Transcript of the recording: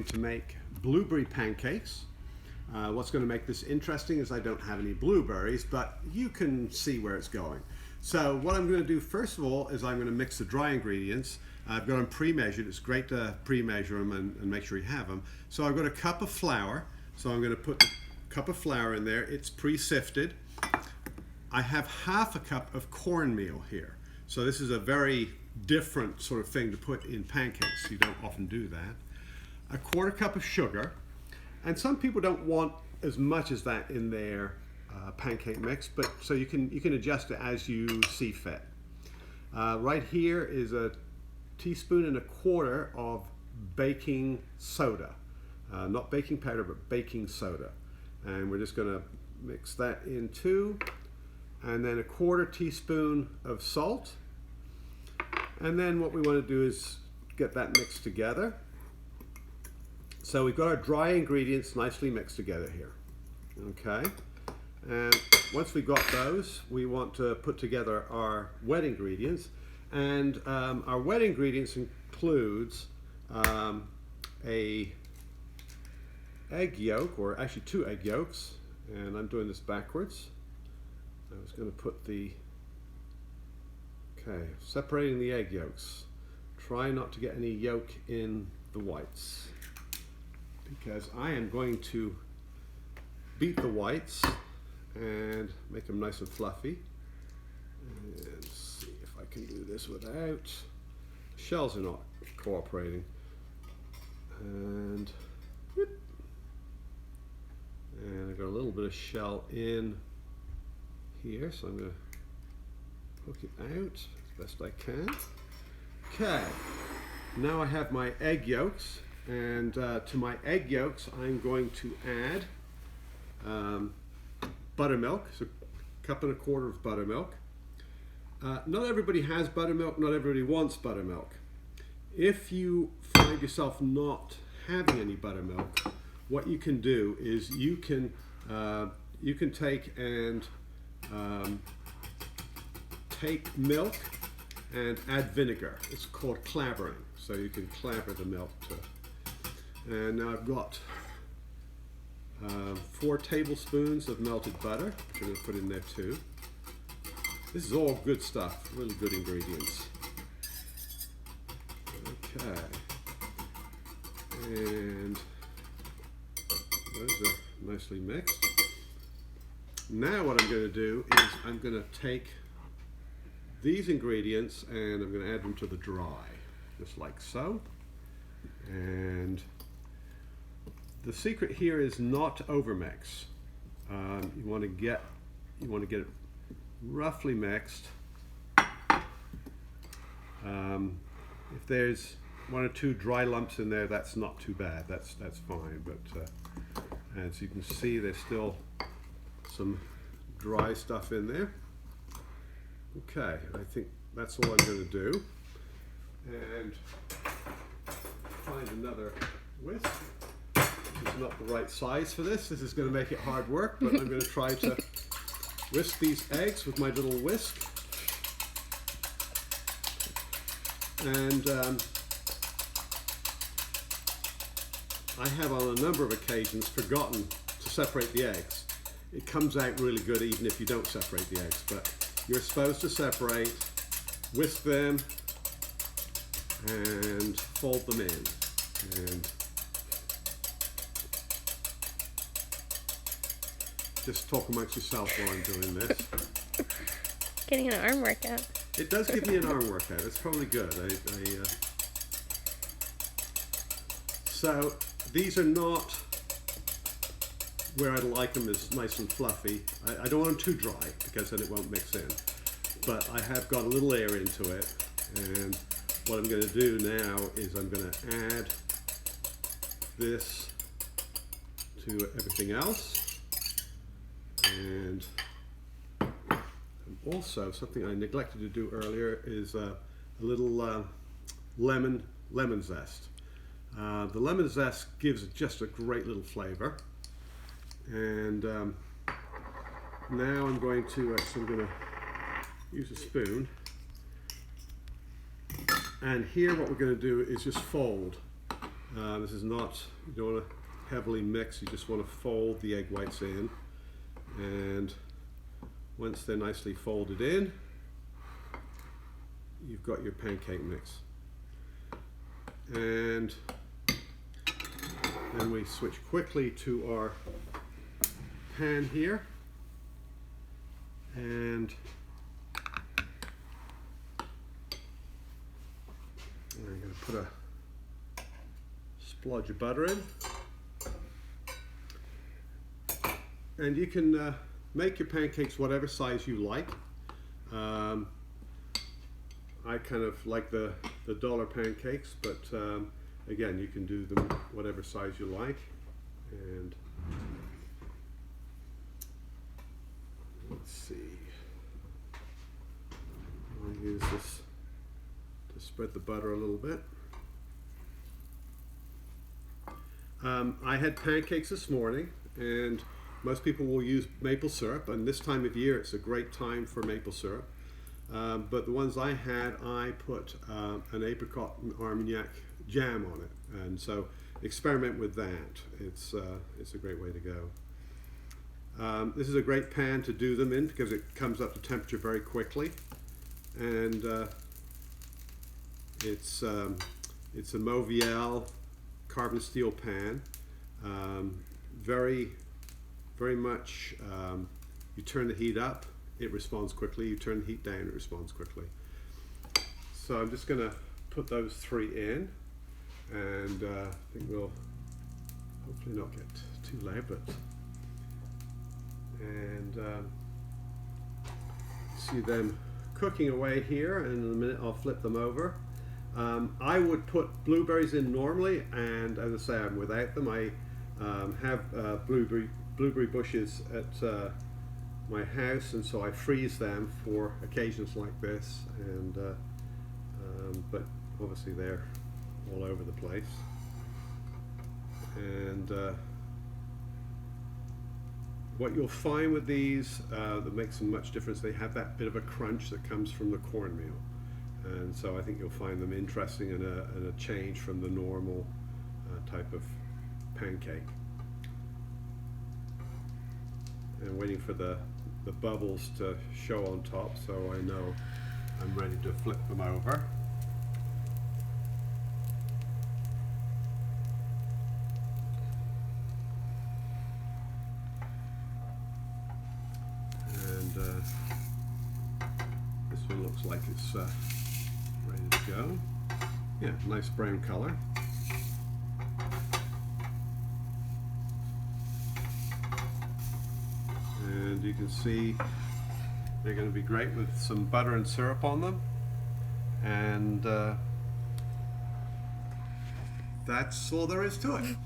To make blueberry pancakes. What's going to make this interesting is I don't have any blueberries, but you can see where it's going. So what I'm going to do first of all is I'm going to mix the dry ingredients. I've got them pre-measured. It's great to pre-measure them and make sure you have them. So I've got a cup of flour. So I'm going to put a cup of flour in there. It's pre-sifted. I have half a cup of cornmeal here. So this is a very different sort of thing to put in pancakes. You don't often do that. A quarter cup of sugar, and some people don't want as much as that in their pancake mix, but so you can adjust it as you see fit. Right here is a teaspoon and a quarter of baking soda, not baking powder, but baking soda, and we're just going to mix that in too. And then a quarter teaspoon of salt, and then what we want to do is get that mixed together. So we've got our dry ingredients nicely mixed together here, okay? And once we've got those, we want to put together our wet ingredients. And our wet ingredients includes a egg yolk, or actually 2 egg yolks. And I'm doing this backwards. I was going to put separating the egg yolks. Try not to get any yolk in the whites, because I am going to beat the whites and make them nice and fluffy. And see if I can do this without, the shells are not cooperating. And I got a little bit of shell in here, so I'm going to hook it out as best I can. Okay, now I have my egg yolks. And to my egg yolks, I'm going to add buttermilk, so a cup and a quarter of buttermilk. Not everybody has buttermilk, not everybody wants buttermilk. If you find yourself not having any buttermilk, what you can do is you can take and take milk and add vinegar. It's called clabbering, so you can clabber the milk to. And now I've got 4 tablespoons of melted butter, which I'm going to put in there too. This is all good stuff, really good ingredients. Okay. And those are nicely mixed. Now what I'm going to do is I'm going to take these ingredients and I'm going to add them to the dry, just like so. And the secret here is not to overmix. You want to get it roughly mixed. If there's 1 or 2 dry lumps in there, that's not too bad. That's fine. But as you can see, there's still some dry stuff in there. Okay, I think that's all I'm going to do. And find another whisk. This is not the right size for this. This is going to make it hard work, but I'm going to try to whisk these eggs with my little whisk. And I have on a number of occasions forgotten to separate the eggs. It comes out really good even if you don't separate the eggs, but you're supposed to separate, whisk them, and fold them in. And just talk amongst yourself while I'm doing this. Getting an arm workout. It does give me an arm workout. It's probably good. So these are not where I like them as nice and fluffy. I don't want them too dry because then it won't mix in. But I have got a little air into it, and what I'm going to do now is I'm going to add this to everything else. And also, something I neglected to do earlier is a little lemon zest. The lemon zest gives just a great little flavor. And now I'm going to use a spoon. And here what we're going to do is just fold This is not, you don't want to heavily mix, you just want to fold the egg whites in, and once they're nicely folded in, you've got your pancake mix. And then we switch quickly to our pan here, and I'm going to put a splodge of butter in. And you can make your pancakes whatever size you like. I kind of like the dollar pancakes, but again, you can do them whatever size you like. And let's see, I'll use this to spread the butter a little bit. I had pancakes this morning, and most people will use maple syrup, and this time of year it's a great time for maple syrup. But the ones I had, I put an apricot and Armagnac jam on it, and so experiment with that. It's a great way to go. This is a great pan to do them in because it comes up to temperature very quickly, and it's a Mauviel carbon steel pan. Very much, you turn the heat up, it responds quickly. You turn the heat down, it responds quickly. So I'm just going to put those three in, and I think we'll hopefully not get too loud, but and see them cooking away here, and in a minute I'll flip them over. I would put blueberries in normally, and as I say, I'm without them. I have blueberry bushes at my house, and so I freeze them for occasions like this, and but obviously they're all over the place. And what you'll find with these that makes them much difference, they have that bit of a crunch that comes from the cornmeal, and so I think you'll find them interesting and a change from the normal type of pancake. And waiting for the bubbles to show on top, so I know I'm ready to flip them over. And this one looks like it's ready to go. Yeah, nice brown color. And you can see they're going to be great with some butter and syrup on them. And that's all there is to it.